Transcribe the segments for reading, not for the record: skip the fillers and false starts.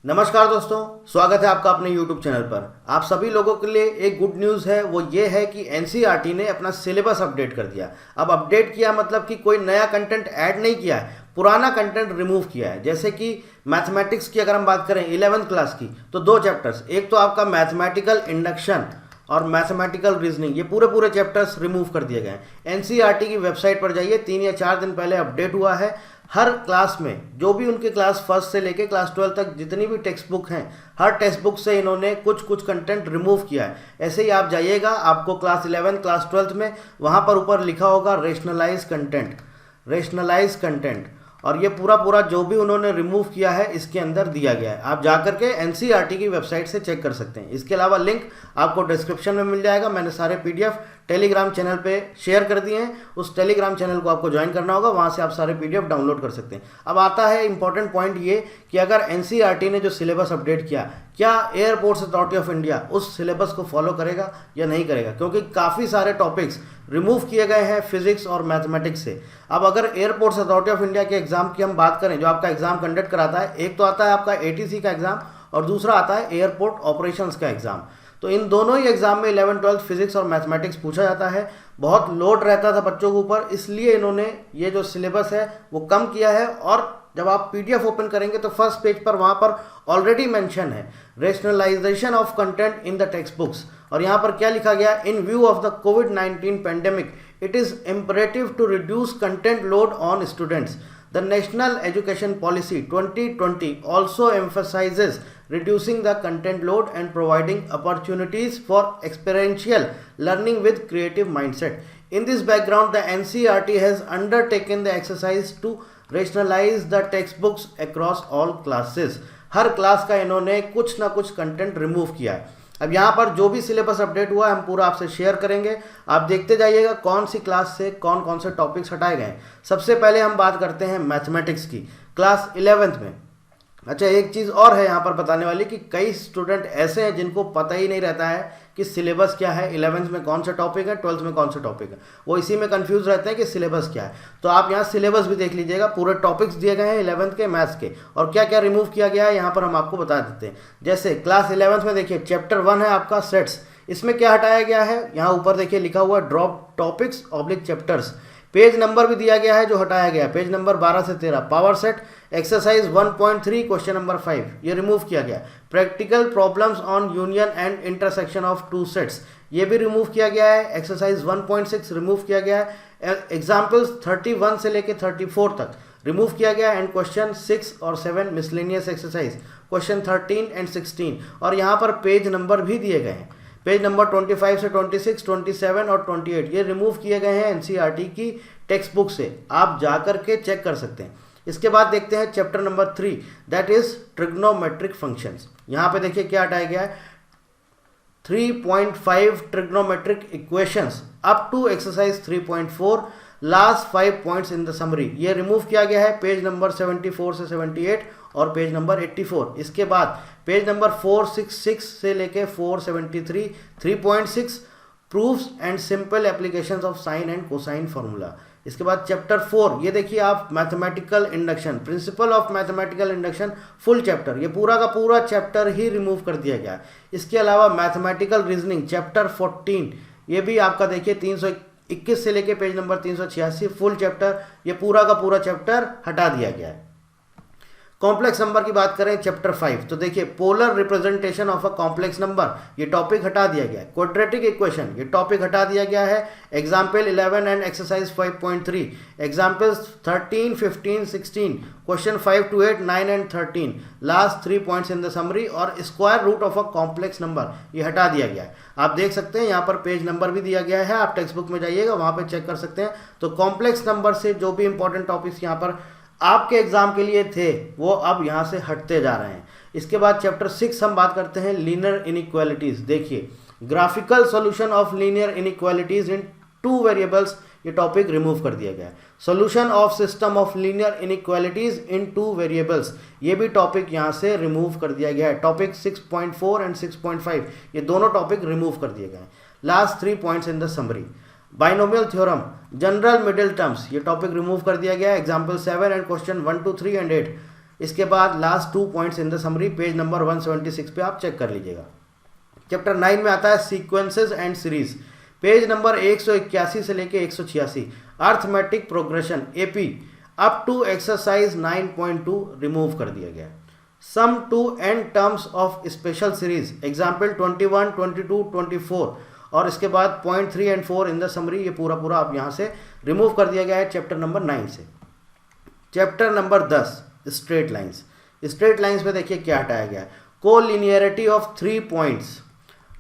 नमस्कार दोस्तों, स्वागत है आपका अपने YouTube चैनल पर। आप सभी लोगों के लिए एक गुड न्यूज़ है, वो ये है कि एनसीईआरटी ने अपना सिलेबस अपडेट कर दिया। अब अपडेट किया मतलब कि कोई नया कंटेंट ऐड नहीं किया है, पुराना कंटेंट रिमूव किया है। जैसे कि मैथमेटिक्स की अगर हम बात करें 11th क्लास की, तो दो चैप्टर्स, एक तो आपका मैथमेटिकल इंडक्शन और मैथमेटिकल रीजनिंग, ये पूरे चैप्टर्स रिमूव कर दिए गए हैं। एनसीईआरटी की वेबसाइट पर जाइए, 3 या 4 दिन पहले अपडेट हुआ है। हर क्लास में जो भी उनके क्लास फर्स्ट से लेके क्लास 12 तक जितनी भी टेक्स्ट बुक हैं, हर टेक्स्ट बुक से इन्होंने कुछ कंटेंट रिमूव किया है। ऐसे ही आप जाइएगा, आपको क्लास 11 क्लास 12 में वहाँ पर ऊपर लिखा होगा रेशनलाइज कंटेंट, और ये पूरा जो भी उन्होंने रिमूव किया है इसके अंदर दिया गया है। आप जाकर के एनसीईआरटी की वेबसाइट से चेक कर सकते हैं। इसके अलावा लिंक आपको डिस्क्रिप्शन में मिल जाएगा। मैंने सारे पीडीएफ टेलीग्राम चैनल पे शेयर कर दिए हैं, उस टेलीग्राम चैनल को आपको ज्वाइन करना होगा, वहाँ से आप सारे पीडीएफ डाउनलोड कर सकते हैं। अब आता है इंपॉर्टेंट पॉइंट ये कि अगर एनसीईआरटी ने जो सिलेबस अपडेट किया, क्या एयरपोर्ट्स अथॉरिटी ऑफ इंडिया उस सिलेबस को फॉलो करेगा या नहीं करेगा, क्योंकि काफ़ी सारे टॉपिक्स रिमूव किए गए हैं फिजिक्स और मैथमेटिक्स से। अब अगर एयरपोर्ट्स अथॉरिटी ऑफ इंडिया के एग्जाम की हम बात करें, जो आपका एग्जाम कंडक्ट कराता है, एक तो आता है आपका एटीसी का एग्जाम और दूसरा आता है एयरपोर्ट ऑपरेशंस का एग्जाम। तो इन दोनों ही एग्जाम में 11th 12th फिजिक्स और मैथमेटिक्स पूछा जाता है। बहुत लोड रहता था बच्चों के ऊपर, इसलिए इन्होंने ये जो सिलेबस है वो कम किया है। और जब आप पीडीएफ ओपन करेंगे तो फर्स्ट पेज पर वहाँ पर ऑलरेडी मेंशन है rationalization of content in the text books, और यहाँ पर क्या लिखा गया, इन व्यू ऑफ द कोविड-19 pandemic it is imperative to reduce content load on students. The National Education Policy 2020 also emphasizes reducing the content load and providing opportunities for experiential learning with creative mindset. In this background, the NCERT has undertaken the exercise to rationalize the textbooks across all classes. Her class का इन्होंने कुछ ना कुछ content remove किया है। अब यहाँ पर जो भी सिलेबस अपडेट हुआ है हम पूरा आपसे शेयर करेंगे, आप देखते जाइएगा कौन सी क्लास से कौन से टॉपिक्स हटाए गए हैं। सबसे पहले हम बात करते हैं मैथमेटिक्स की, क्लास 11th में। अच्छा, एक चीज़ और है यहाँ पर बताने वाली कि कई स्टूडेंट ऐसे हैं जिनको पता ही नहीं रहता है कि सिलेबस क्या है, 11th में कौन सा टॉपिक है, 12th में कौन सा टॉपिक है, वो इसी में कंफ्यूज रहते हैं कि सिलेबस क्या है। तो आप यहाँ सिलेबस भी देख लीजिएगा, पूरे टॉपिक्स दिए गए हैं 11th के मैथ्स के, और क्या क्या रिमूव किया गया है यहाँ पर हम आपको बता देते हैं। जैसे क्लास 11th में देखिए चैप्टर 1 है आपका सेट्स, इसमें क्या हटाया गया है, यहाँ ऊपर देखिए लिखा हुआ drop topics oblique chapters. Page number भी दिया गया है जो हटाया गया है, पेज नंबर 12 से 13, power set exercise 1.3 question number 5 ये रिमूव किया गया। Practical problems on union and intersection of two sets ये भी रिमूव किया गया है। एक्सरसाइज 1.6 रिमूव किया गया है। एग्जाम्पल्स 31 से लेके 34 तक रिमूव किया गया। एंड क्वेश्चन 6 और 7 मिसलेनियस एक्सरसाइज, क्वेश्चन 13 एंड 16, और यहाँ पर पेज नंबर भी दिए गए हैं। पेज नंबर 25 से 26, 27 और 28 ये रिमूव किए गए हैं एनसीईआरटी की टेक्स्ट बुक से, आप जाकर के चेक कर सकते हैं। इसके बाद देखते हैं chapter number 3, that is trigonometric functions. यहाँ पे देखिए क्या हटाया गया है, 3.5 trigonometric equations up to exercise 3.4 last 5 points in the summary ये रिमूव किया गया है। पेज नंबर 74 से 78 और पेज नंबर 84। इसके बाद पेज नंबर 466 से लेके 473 3.6 proofs and simple applications of sine and cosine formula. इसके बाद चैप्टर 4 ये देखिए आप, mathematical induction, principle of mathematical induction full chapter, ये पूरा का पूरा चैप्टर ही रिमूव कर दिया गया। इसके अलावा मैथमेटिकल रीजनिंग चैप्टर 14 ये भी आपका देखिए 321 से लेके पेज नंबर 386 फुल चैप्टर, ये पूरा का पूरा चैप्टर हटा दिया गया है। कॉम्प्लेक्स नंबर की बात करें चैप्टर 5, तो देखिए polar representation of a complex number ये टॉपिक हटा दिया गया है। क्वाड्रेटिक इक्वेशन ये टॉपिक हटा दिया गया है। Example 11 and exercise 5.3, examples 13, 15, 16, question 5 to 8, 9 and 13, last 3 points in the summary, और square root of a complex number ये हटा दिया गया है। आप देख सकते हैं यहाँ पर पेज नंबर भी दिया गया है, आप टेक्स्ट बुक में जाइएगा वहाँ पर चेक कर सकते हैं। तो कॉम्प्लेक्स नंबर से जो भी इंपॉर्टेंट टॉपिक्स यहाँ पर आपके एग्जाम के लिए थे वो अब यहाँ से हटते जा रहे हैं। इसके बाद चैप्टर 6 हम बात करते हैं लीनियर इनइक्वालिटीज। देखिए graphical solution of linear inequalities in 2 variables ये टॉपिक रिमूव कर दिया गया है। Solution of system of linear inequalities in 2 variables ये भी टॉपिक यहाँ से रिमूव कर दिया गया है। टॉपिक 6.4 एंड 6.5 ये दोनों टॉपिक रिमूव कर दिए गए हैं। Last 3 points in the summary, binomial theorem, general middle terms ये टॉपिक रिमूव कर दिया गया है। Example 7 and question 1 to 3 and 8। इसके बाद last 2 points in the summary page number 176 पे आप चेक कर लीजिएगा। चैप्टर 9 में आता है sequences and series, page number 181 से लेके 186, arithmetic progression AP up to exercise 9.2 remove कर दिया गया। Sum to n terms of special series example 21, 22, 24 और इसके बाद point 3 and 4 in the summary, ये पूरा पूरा आप यहाँ से रिमूव कर दिया गया है चैप्टर नंबर 9 से। Chapter number 10 straight lines, straight lines में देखिए क्या हटाया गया है, collinearity of 3 points,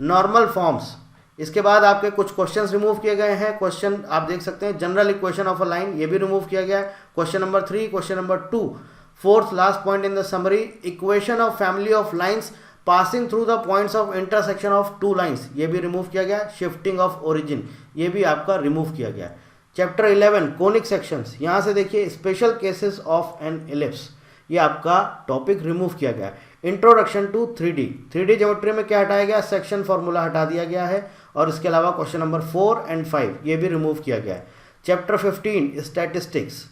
normal forms. इसके बाद आपके कुछ क्वेश्चंस रिमूव किए गए हैं। क्वेश्चन आप देख सकते हैं general equation of a line, ये भी रिमूव किया गया है। Question number 3, question number 2, fourth last point in the summary, equation of family of lines passing through the points of intersection of 2 lines, ये भी रिमूव किया गया। शिफ्टिंग ऑफ ओरिजिन, ये भी आपका रिमूव किया गया। चैप्टर 11 कोनिक सेक्शंस, यहाँ से देखिए special cases of an ellipse, ये आपका टॉपिक रिमूव किया गया। इंट्रोडक्शन टू 3D ज्योमेट्री में क्या हटाया गया, सेक्शन फॉर्मूला हटा दिया गया है। और इसके अलावा क्वेश्चन नंबर 4 एंड 5 ये भी रिमूव किया गया है। Chapter 15 statistics,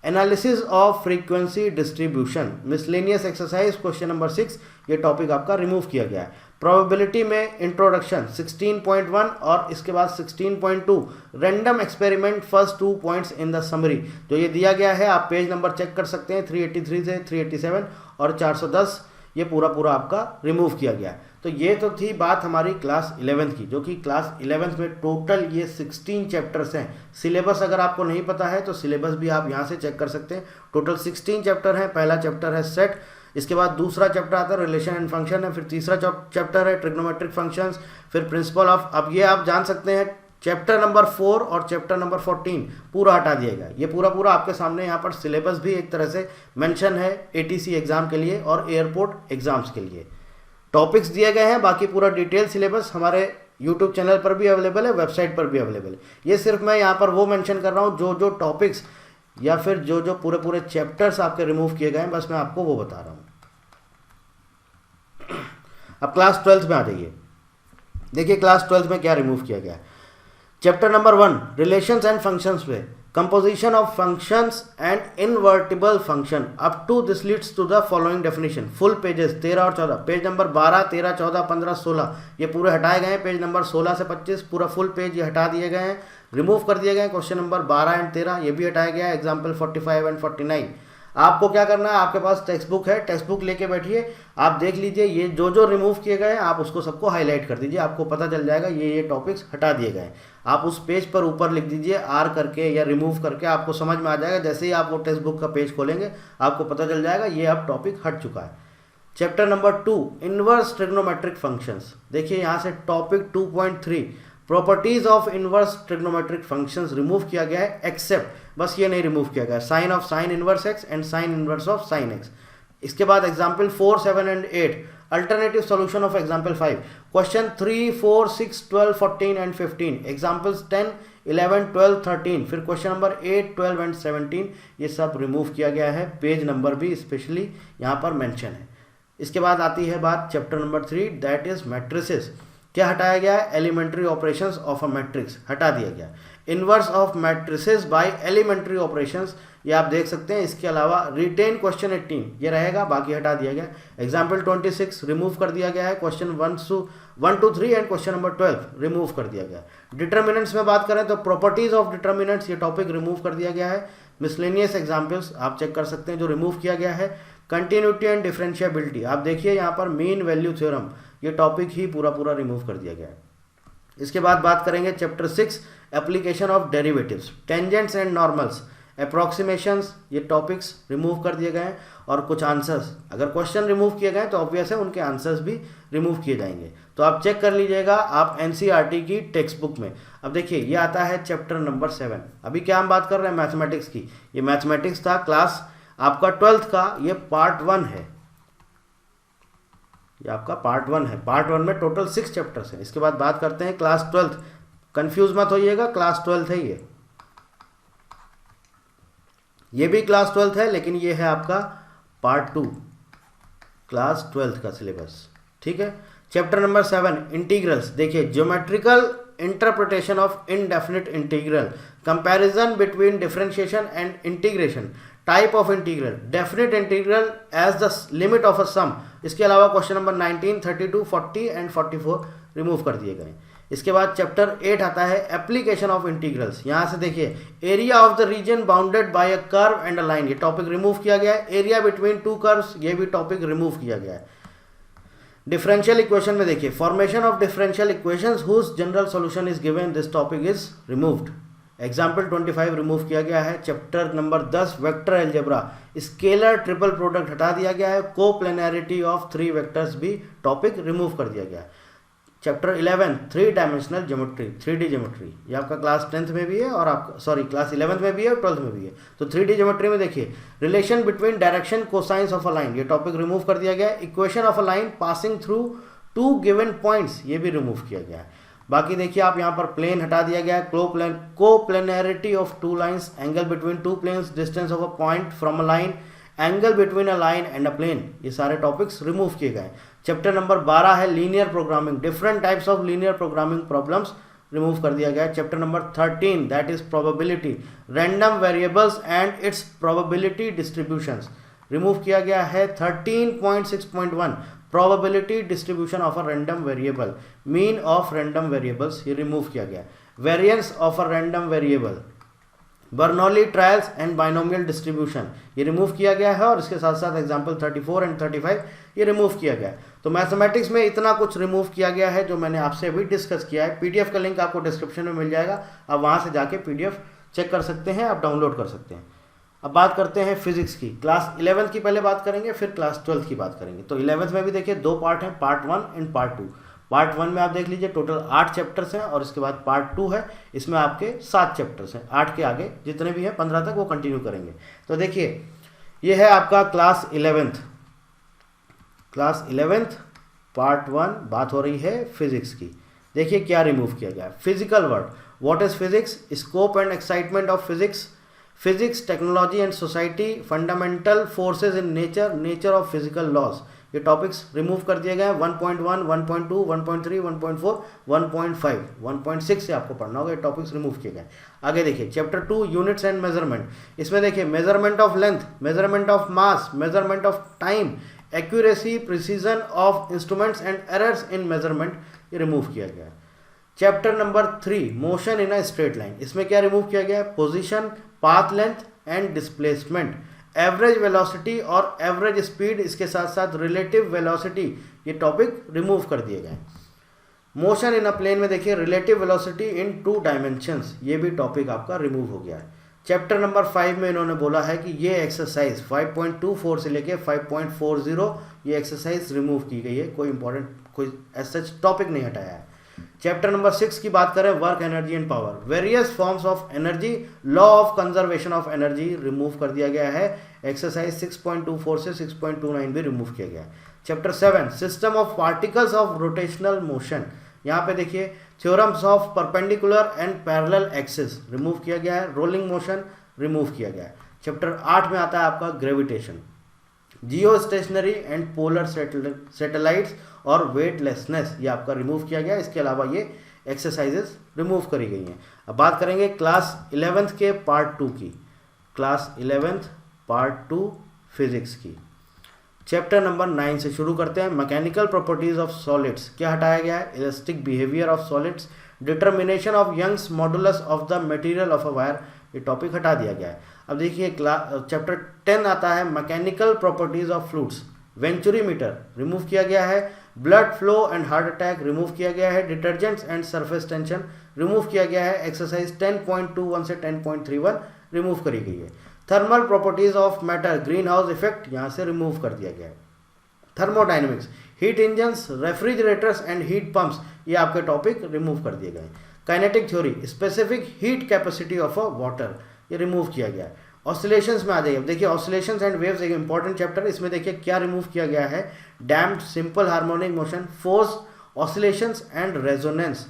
analysis of frequency distribution, miscellaneous exercise question number 6, ये टॉपिक आपका रिमूव किया गया है। प्रोबेबिलिटी में इंट्रोडक्शन 16.1 और इसके बाद 16.2 random experiment first 2 points in the summary, जो ये दिया गया है आप पेज नंबर चेक कर सकते हैं 383 से 387 और 410, ये पूरा पूरा आपका रिमूव किया गया। तो ये तो थी बात हमारी क्लास 11th की, जो कि क्लास 11th में टोटल ये 16 चैप्टर्स हैं। सिलेबस अगर आपको नहीं पता है तो सिलेबस भी आप यहाँ से चेक कर सकते हैं। टोटल 16 चैप्टर हैं। पहला चैप्टर है सेट, इसके बाद दूसरा चैप्टर आता है रिलेशन एंड फंक्शन है, फिर तीसरा चैप्टर है ट्रिग्नोमेट्रिक फंक्शंस, फिर प्रिंसिपल ऑफ, अब ये आप जान सकते हैं चैप्टर नंबर 4 और चैप्टर नंबर 14 पूरा हटा दिएगा। ये पूरा पूरा आपके सामने यहाँ पर सिलेबस भी एक तरह से मेंशन है ATC एग्जाम के लिए और एयरपोर्ट एग्जाम्स के लिए। टॉपिक्स दिए गए हैं, बाकी पूरा डिटेल सिलेबस हमारे यूट्यूब चैनल पर भी अवेलेबल है, वेबसाइट पर भी अवेलेबल है। ये सिर्फ मैं यहाँ पर वो मेंशन कर रहा हूँ जो जो टॉपिक्स या फिर जो जो पूरे पूरे चैप्टर्स आपके रिमूव किए गए हैं, बस मैं आपको वो बता रहा हूँ। अब क्लास 12th में आ जाइए। देखिए क्लास 12th में क्या रिमूव किया गया है। Chapter number 1 relations and functions पे, composition of functions and invertible function up to this leads to the following definition, full pages 13 और 14, पेज नंबर 12, 13, 14, 15, 16 ये पूरे हटाए गए हैं। पेज नंबर 16 से 25 पूरा फुल पेज ये हटा दिए गए हैं, रिमूव कर दिए गए हैं। क्वेश्चन नंबर 12 एंड 13 ये भी हटाया गया है। Example 45 and 49। आपको क्या करना है, आपके पास टेक्स्ट बुक है, टेक्स्ट बुक लेके बैठिए, आप देख लीजिए ये जो जो रिमूव किए गए हैं आप उसको सबको हाईलाइट कर दीजिए, आपको पता चल जाएगा ये टॉपिक्स हटा दिए गए हैं। आप उस पेज पर ऊपर लिख दीजिए R करके या रिमूव करके, आपको समझ में आ जाएगा। जैसे ही आप वो टेक्स्ट बुक का पेज खोलेंगे आपको पता चल जाएगा ये अब टॉपिक हट चुका है। Chapter number 2 inverse trigonometric functions, देखिए यहाँ से topic 2.3 properties of inverse trigonometric functions remove किया गया है, एक्सेप्ट बस ये नहीं रिमूव किया गया sine of sine inverse x and sine inverse of sine x. इसके बाद example 4, 7 and 8 alternative solution of example 5, question 3, 4, 6, 12, 14 and 15, examples 10, 11, 12, 13, फिर क्वेश्चन नंबर 8, 12 एंड 17 ये सब रिमूव किया गया है। पेज नंबर भी स्पेशली यहाँ पर मेंशन है। इसके बाद आती है बात chapter number 3 that is matrices. क्या हटाया गया है, elementary operations of a matrix हटा दिया गया। Inverse of matrices by elementary operations ये आप देख सकते हैं। इसके अलावा रिटेन क्वेश्चन 18 ये रहेगा, बाकी हटा दिया गया। एग्जाम्पल 26 रिमूव कर दिया गया है। Question 1 to 3 and question number 12 remove कर दिया गया। डिटर्मिनेंट्स में बात करें तो प्रॉपर्टीज ऑफ डिटर्मिनेंट्स ये टॉपिक रिमूव कर दिया गया है। मिसलेनियस एग्जाम्पल्स आप चेक कर सकते हैं जो रिमूव किया गया है। कंटिन्यूटी एंड डिफरेंशिएबिलिटी आप देखिए यहाँ पर मीन वैल्यू थ्योरम ये टॉपिक ही पूरा पूरा रिमूव कर दिया गया है। इसके बाद बात करेंगे chapter 6 application of derivatives, tangents and normals, approximations ये टॉपिक्स रिमूव कर दिए गए हैं। और कुछ आंसर्स, अगर क्वेश्चन रिमूव किए गए तो ऑब्वियस है उनके आंसर्स भी रिमूव किए जाएंगे। तो आप चेक कर लीजिएगा आप NCERT की टेक्स्ट बुक में। अब देखिए ये आता है चैप्टर नंबर 7। अभी क्या हम बात कर रहे हैं, मैथमेटिक्स की। ये मैथमेटिक्स था क्लास आपका 12th का, ये पार्ट 1 है, ये आपका पार्ट 1 है। पार्ट 1 में टोटल 6 चैप्टर्स हैं। इसके बाद बात करते हैं क्लास 12th, कंफ्यूज मत होइएगा, क्लास 12th है ये भी क्लास 12th है, लेकिन ये है आपका पार्ट 2 क्लास 12th का सिलेबस, ठीक है। चैप्टर नंबर 7 इंटीग्रल्स, देखिए geometrical interpretation of indefinite integral, comparison between differentiation and integration, type of integral, definite integral as the limit of a sum. इसके अलावा क्वेश्चन नंबर 19, 32, 40 एंड 44 रिमूव कर दिए गए। इसके बाद चैप्टर 8 आता है एप्लीकेशन ऑफ इंटीग्रल्स। यहाँ से देखिए area of the reason bounded by a curve and a line, ये टॉपिक रिमूव किया गया है। एरिया बिटवीन टू कर्व्स, ये भी टॉपिक रिमूव किया गया है। डिफरेंशियल इक्वेशन में देखिए formation of differential equations whose general solution is given, this topic is removed. Example 25 remove किया गया है। Chapter number 10 vector algebra, scalar triple product हटा दिया गया है। कोप्लेनैरिटी ऑफ 3 वेक्टर्स भी टॉपिक रिमूव कर दिया गया है। Chapter 11 3 dimensional geometry, 3D geometry, ये आपका क्लास 10th में भी है और आपका क्लास 11th में भी है और 12th में भी है। तो 3D ज्योमेट्री में देखिए relation between direction cosines of a line, ये टॉपिक रिमूव कर दिया गया है। Equation of a line passing through 2 given points, ये भी रिमूव किया गया है। बाकी देखिए आप यहाँ पर प्लेन हटा दिया गया है। Coplanarity of 2 lines, angle between 2 planes, distance of a point from a line, angle between a line and a plane, ये सारे टॉपिक्स रिमूव किए गए। चैप्टर नंबर 12 है linear programming, different types of linear programming problems, remove कर दिया गया। Chapter number 13 that is probability, random variables and it's probability distributions, remove किया गया है। 13.6.1 probability distribution of a random variable, mean of random variables, ये remove किया गया। Variance of a random variable, Bernoulli trials and binomial distribution, ये remove किया गया है। और इसके साथ साथ एग्जांपल 34 एंड 35 ये रिमूव किया गया है। तो मैथमेटिक्स में इतना कुछ रिमूव किया गया है जो मैंने आपसे अभी डिस्कस किया है। पीडीएफ का लिंक आपको डिस्क्रिप्शन में मिल जाएगा, आप वहाँ से जाके पीडीएफ चेक कर सकते हैं, आप डाउनलोड कर सकते हैं। अब बात करते हैं फिजिक्स की। क्लास 11th की पहले बात करेंगे, फिर क्लास 12th की बात करेंगे। तो 11th में भी देखिए 2 पार्ट हैं, पार्ट 1 एंड पार्ट 2। पार्ट 1 में आप देख लीजिए टोटल 8 चैप्टर्स हैं और इसके बाद पार्ट 2 है, इसमें आपके 7 चैप्टर्स हैं। 8 के आगे जितने भी हैं 15 तक वो कंटिन्यू करेंगे। तो देखिए ये है आपका class 11th, class 11th part 1, बात हो रही है फिजिक्स की। देखिए क्या रिमूव किया गया। Physical world, what is physics, scope and excitement of physics, physics technology and society, fundamental forces in nature, nature of physical laws, ये टॉपिक्स रिमूव कर दिए गए। 1.1, 1.2, 1.3, 1.4, 1.5, 1.6 से आपको पढ़ना होगा, ये टॉपिक्स रिमूव किए गए। आगे देखिए चैप्टर 2 यूनिट्स एंड मेजरमेंट, इसमें देखिए measurement of length, measurement of mass, measurement of time, accuracy, precision of instruments and errors in measurement, ये रिमूव किया गया। Chapter number 3 motion in a straight line, इसमें क्या रिमूव किया गया है, position, path length and displacement, average velocity और average speed, इसके साथ साथ रिलेटिव वेलोसिटी, ये टॉपिक रिमूव कर दिए गए। मोशन इन अ प्लेन में देखिए रिलेटिव वेलोसिटी इन 2 डायमेंशंस, ये भी टॉपिक आपका रिमूव हो गया है। चैप्टर नंबर 5 में इन्होंने बोला है कि ये एक्सरसाइज 5.24 से लेके 5.40 ये एक्सरसाइज रिमूव की गई है, कोई इंपॉर्टेंट कोई ऐसा टॉपिक नहीं हटाया है। चैप्टर नंबर 6 की बात करें, work energy and power, various forms of energy, law of conservation of energy, remove कर दिया गया है। एक्सरसाइज 6.24 से 6.29 भी रिमूव किया गया है। Chapter 7 system of particles of rotational motion, यहाँ पे देखिए theorems of perpendicular and parallel axis, remove किया गया है। रोलिंग मोशन रिमूव किया गया है। चैप्टर 8 में आता है आपका gravitation, Jio stationery and polar satellites और वेटलेसनेस, ये आपका रिमूव किया गया। इसके अलावा ये एक्सरसाइजेस रिमूव करी गई हैं। अब बात करेंगे क्लास 11th के पार्ट 2 की, क्लास 11th पार्ट 2 फिजिक्स की। चैप्टर नंबर 9 से शुरू करते हैं। मैकेनिकल प्रॉपर्टीज ऑफ सॉलिड्स, क्या हटाया गया है, elastic behaviour of solids, determination of Young's modulus of the material of a wire, ये टॉपिक हटा दिया गया है। अब देखिए चैप्टर 10 आता है mechanical properties of fluids, venturimeter remove किया गया है। Blood flow and heart attack remove किया गया है। Detergents and surface tension remove किया गया है। एक्सरसाइज 10.21 से 10.31 रिमूव करी गई है। Thermal properties of matter, green house effect यहाँ से रिमूव कर दिया गया है। Thermodynamics, heat engines, refrigerators and heat pumps, ये आपके टॉपिक रिमूव कर दिए गए। Kinetic theory, specific heat capacity of a water, ये रिमूव किया गया है। ऑसिलेशंस में आ जाइए। अब देखिए ऑसिलेशंस एंड वेव्स एक इंपॉर्टेंट चैप्टर, इसमें देखिए क्या रिमूव किया गया है, damped simple harmonic motion, force, oscillations and resonance.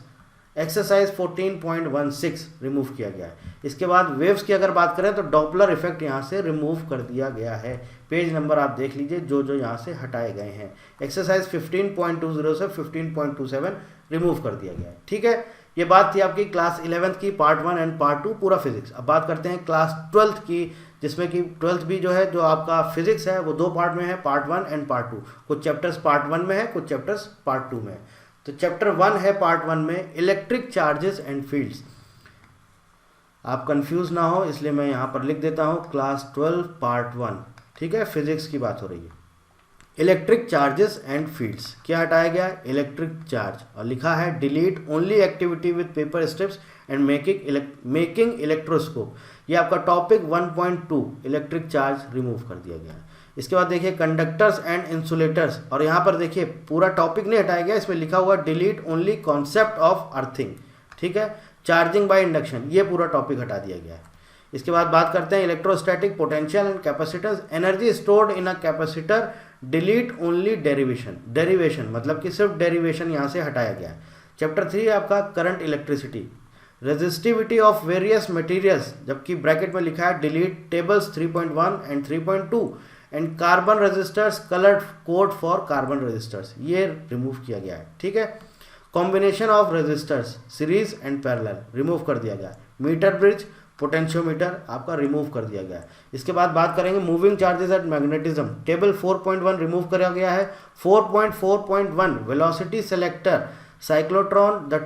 Exercise 14.16 remove किया गया है। इसके बाद वेव्स की अगर बात करें तो डॉपलर इफेक्ट यहाँ से रिमूव कर दिया गया है। पेज नंबर आप देख लीजिए जो जो यहाँ से हटाए गए हैं। एक्सरसाइज 15.20 से 15.27 रिमूव कर दिया गया है। ठीक है, ये बात थी आपकी क्लास 11th की पार्ट 1 एंड पार्ट 2 पूरा फिजिक्स। अब बात करते हैं क्लास 12th की, जिसमें कि 12th भी जो है, जो आपका फिजिक्स है वो 2 पार्ट में है, पार्ट 1 एंड पार्ट 2। कुछ चैप्टर्स पार्ट 1 में है, कुछ चैप्टर्स पार्ट 2 में है। तो चैप्टर 1 है पार्ट 1 में इलेक्ट्रिक चार्जेस एंड फील्ड्स। आप कंफ्यूज ना हो इसलिए मैं यहाँ पर लिख देता हूँ क्लास 12 पार्ट 1, ठीक है, फिजिक्स की बात हो रही है। इलेक्ट्रिक चार्जेस एंड फील्ड्स, क्या हटाया गया? इलेक्ट्रिक चार्ज, और लिखा है delete only activity with paper strips and making electroscope. ये आपका टॉपिक 1.2 इलेक्ट्रिक चार्ज रिमूव कर दिया गया है। इसके बाद देखिए कंडक्टर्स एंड इंसुलेटर्स, और यहाँ पर देखिए पूरा टॉपिक नहीं हटाया गया, इसमें लिखा हुआ delete only concept of earthing, ठीक है। चार्जिंग बाय इंडक्शन, ये पूरा टॉपिक हटा दिया गया है। इसके बाद बात करते हैं electrostatic potential and capacitance, energy stored in a capacitor, delete only derivation. Derivation मतलब कि सिर्फ डेरिवेशन यहाँ से हटाया गया है। चैप्टर 3 आपका current electricity, resistivity of various materials, जबकि ब्रैकेट में लिखा है delete tables 3.1 and 3.2 and carbon resistors, coloured code for carbon resistors, ये रिमूव किया गया है, ठीक है। Combination of resistors series and parallel remove कर दिया गया है। मीटर ब्रिज, पोटेंशियोमीटर आपका रिमूव कर दिया गया है। इसके बाद बात करेंगे moving charges and magnetism, table 4.1 remove किया गया है। 4.4.1 velocity selector, cyclotron, the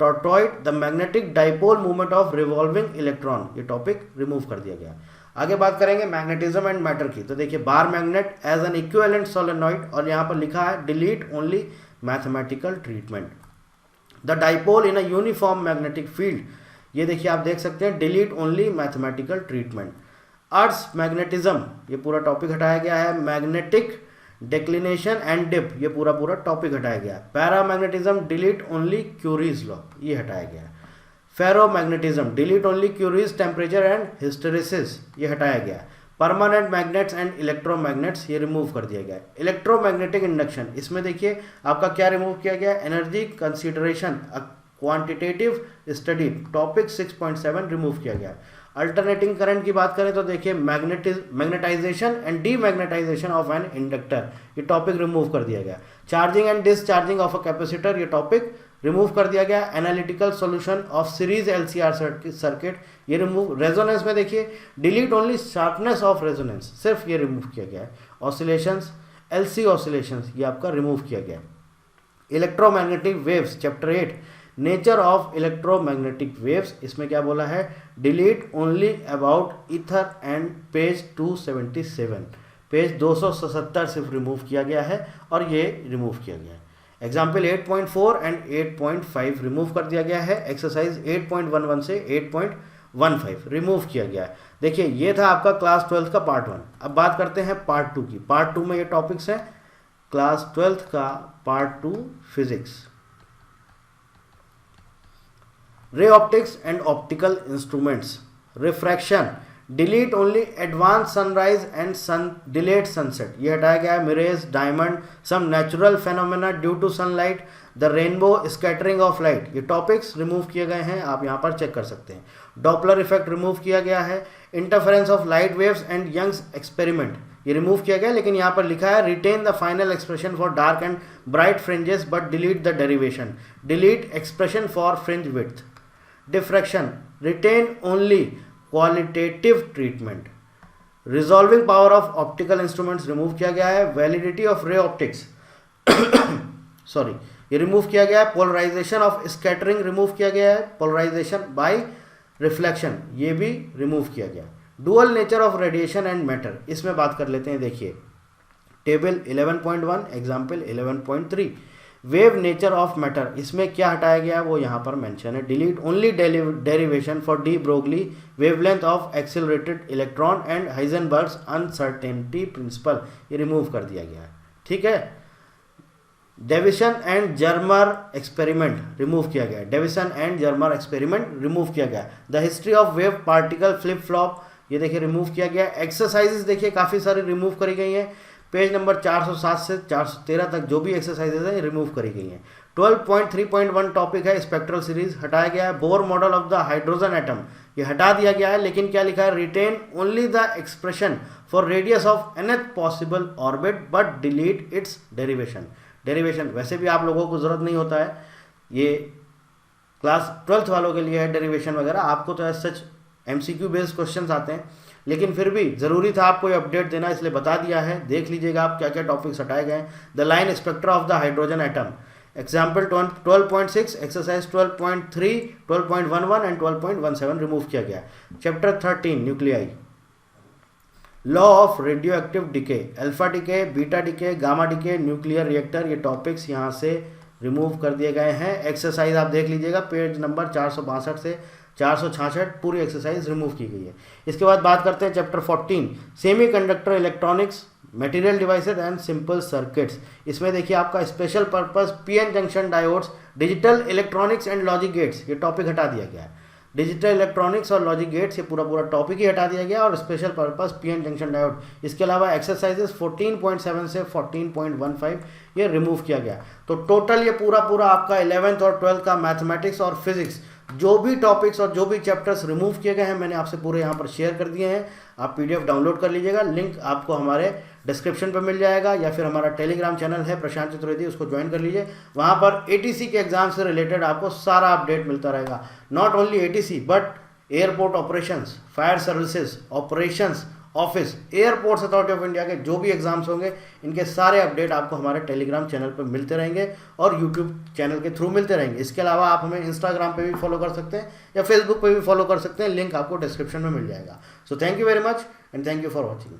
toroid, the magnetic dipole movement of revolving electron, ये टॉपिक रिमूव कर दिया गया। आगे बात करेंगे मैग्नेटिज्म एंड मैटर की। तो देखिए bar magnet as an equivalent solenoid, और यहाँ पर लिखा है delete only mathematical treatment. The dipole in a uniform magnetic field, ये देखिए आप देख सकते हैं delete only mathematical treatment. Earth magnetism, ये पूरा टॉपिक हटाया गया है। मैग्नेटिक डिक्लिनेशन एंड डिप, ये पूरा टॉपिक हटाया गया है। Paramagnetism, delete only curies law, ये हटाया गया है। Ferromagnetism, delete only curies temperature and hysteresis, ये हटाया गया है। परमानेंट मैग्नेट्स एंड इलेक्ट्रोमैग्नेट्स, ये रिमूव कर दिया गया है। इलेक्ट्रोमैग्नेटिक इंडक्शन, इसमें देखिए आपका क्या रिमूव किया गया है? Energy consideration, quantitative study, topic 6.7 remove किया गया है। अल्टरनेटिंग करंट की बात करें तो देखिए magnetization and demagnetization of an inductor, ये टॉपिक रिमूव कर दिया गया। Charging and discharging of a capacitor, ये टॉपिक रिमूव कर दिया गया। Analytical solution of series LCR circuit, ये रिमूव। रेजोनेंस में देखिए delete only sharpness of resonance, सिर्फ ये रिमूव किया गया है। ऑसिलेशंस, एलसी ऑसिलेशंस, ये आपका रिमूव किया गया है। Electromagnetic waves, chapter 8 nature of electromagnetic waves, इसमें क्या बोला है? Delete only about ether and page 277, page 277 सिर्फ रिमूव किया गया है और ये रिमूव किया गया है। एग्जाम्पल 8.4 एंड 8.5 रिमूव कर दिया गया है। एक्सरसाइज 8.11 से 8.15 रिमूव किया गया है। देखिए ये था आपका क्लास 12 का पार्ट 1। अब बात करते हैं पार्ट 2 की। पार्ट 2 में ये टॉपिक्स हैं क्लास 12 का part 2 physics. Ray optics and optical instruments, refraction, delete only advance sunrise and sun delayed sunset, ये हटाया गया है। Mirage, diamond, some natural phenomena due to sunlight, the rainbow, scattering of light, ये topics remove किए गए हैं, आप यहाँ पर चेक कर सकते हैं। डॉपलर इफेक्ट रिमूव किया गया है। Interference of light waves and Young's experiment, ये रिमूव किया गया, लेकिन यहाँ पर लिखा है retain the final expression for dark and bright fringes but delete the derivation, delete expression for fringe width. Diffraction, retain only qualitative treatment. Resolving power of optical instruments remove किया गया है। Validity of ray optics sorry, ये remove किया गया है। Polarisation of scattering remove किया गया है। पोलराइजेशन बाय रिफ्लेक्शन, ये भी रिमूव किया गया। Dual nature of radiation and matter, इसमें बात कर लेते हैं। देखिए table 11.1 example 11.3 wave nature of matter, इसमें क्या हटाया गया वो यहाँ पर मेंशन है। Delete only derivation for de Broglie wavelength of accelerated electron and Heisenberg's uncertainty principle, ये रिमूव कर दिया गया है, ठीक है। Davisson and Germer experiment remove किया गया है। Davisson and Germer experiment remove किया गया। The history of wave particle flip flop, ये देखिए रिमूव किया गया। एक्सरसाइजेस देखिए काफ़ी सारी रिमूव करी गई हैं। पेज नंबर 407 से 413 तक जो भी एक्सरसाइजेज हैं रिमूव करी गई हैं। 12.3.1 टॉपिक है स्पेक्ट्रल सीरीज, हटाया गया है। Bohr model of the hydrogen atom, ये हटा दिया गया है, लेकिन क्या लिखा है? Retain only the expression for radius of nth possible orbit but delete its derivation. Derivation वैसे भी आप लोगों को जरूरत नहीं होता है, ये क्लास 12th वालों के लिए है डेरिवेशन वगैरह। आपको तो as such MCQ based questions आते हैं, लेकिन फिर भी ज़रूरी था आपको ये अपडेट देना, इसलिए बता दिया है। देख लीजिएगा आप क्या क्या टॉपिक्स हटाए गए हैं। The line spectra of the hydrogen atom, example 12.6, exercise 12.3, 12.11 and 12.17 remove किया गया। Chapter 13 nuclei, law of radio active decay, alpha decay, beta decay, gamma decay, nuclear reactor, ये टॉपिक्स यहाँ से रिमूव कर दिए गए हैं। एक्सरसाइज आप देख लीजिएगा, पेज नंबर 462 से 466 पूरी एक्सरसाइज रिमूव की गई है। इसके बाद बात करते हैं chapter 14, semi conductor electronics, material devices and simple circuits. इसमें देखिए आपका special purpose PN junction diodes, digital electronics and logic gates, ये टॉपिक हटा दिया गया है। डिजिटल इलेक्ट्रॉनिक्स और लॉजिक गेट्स, ये पूरा टॉपिक ही हटा दिया गया, और special purpose PN junction diode. इसके अलावा एक्सरसाइजेस 14.7 से 14.15 ये रिमूव किया गया। तो टोटल ये पूरा आपका 11th और 12th का मैथमेटिक्स और फिजिक्स जो भी टॉपिक्स और जो भी चैप्टर्स रिमूव किए गए हैं मैंने आपसे पूरे यहाँ पर शेयर कर दिए हैं। आप PDF डाउनलोड कर लीजिएगा, लिंक आपको हमारे डिस्क्रिप्शन पर मिल जाएगा, या फिर हमारा टेलीग्राम चैनल है प्रशांत चतुर्वेदी, उसको ज्वाइन कर लीजिए। वहाँ पर ATC के एग्जाम से रिलेटेड आपको सारा अपडेट मिलता रहेगा। Not only ATC but airport operations, fire services operations, office, airports authority of India के जो भी एग्जाम्स होंगे इनके सारे अपडेट आपको हमारे टेलीग्राम चैनल पर मिलते रहेंगे और यूट्यूब चैनल के थ्रू मिलते रहेंगे। इसके अलावा आप हमें इंस्टाग्राम पे भी फॉलो कर सकते हैं या फेसबुक पे भी फॉलो कर सकते हैं, लिंक आपको डिस्क्रिप्शन में मिल जाएगा। So thank you very much and thank you for watching.